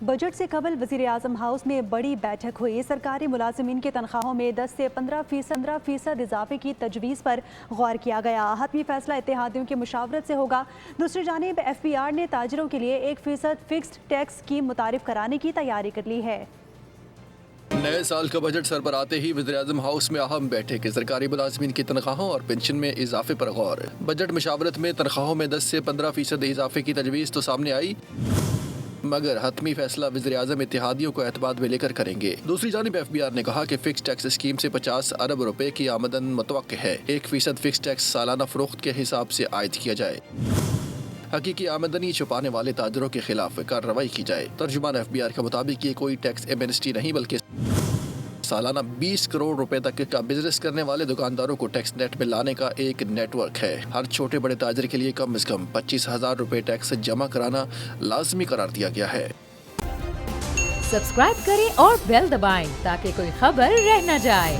Budget سے قبل وزیر اعظم ہاؤس میں بڑی بیٹھک ہوئی۔ سرکاری ملازمین کی تنخواہوں میں 10 سے 15% اضافے کی تجویز پر غور کیا گیا۔ حتمی فیصلہ اتحادیوں کی مشاورت سے ہوگا۔ دوسری جانب FBR نے تاجروں کے لیے 1% فکسڈ ٹیکس اسکیم متعارف کرانے کی تیاری کر لی ہے۔ نئے سال کا بجٹ سر پر آتے ہی وزیر اعظم ہاؤس میں اہم بیٹھک۔ سرکاری ملازمین کی تنخواہوں اور پنشن میں اضافے پر غور۔ بجٹ مشاورت میں تنخواہوں میں 10 سے 15% اضافے کی تجویز تو سامنے آئی، مگر حتمی فیصلہ وزیر اعظم اتحادیوں کو اعتماد میں لے کر کریں گے۔ دوسری جانب FBR نے کہا کہ فکس ٹیکس اسکیم سے 50 ارب روپے کی آمدن متوقع ہے۔ 1% فکس ٹیکس سالانہ فروخت کے حساب سے عائد کیا جائے۔ حقیقی آمدنی چھپانے والے تاجروں کے خلاف کارروائی کی جائے۔ ترجمان FBR کے مطابق یہ کوئی ٹیکس ایمنسٹی نہیں بلکہ سالانہ 20 کروڑ روپے تک کا بزنس کرنے والے دکانداروں کو ٹیکس نیٹ میں لانے کا ایک نیٹ ورک ہے۔ ہر چھوٹے بڑے تاجر کے لیے کم از کم 25,000 روپے ٹیکس جمع کرانا لازمی قرار دیا گیا ہے۔ سبسکرائب کریں اور بیل دبائیں تاکہ کوئی خبر رہ نہ جائے۔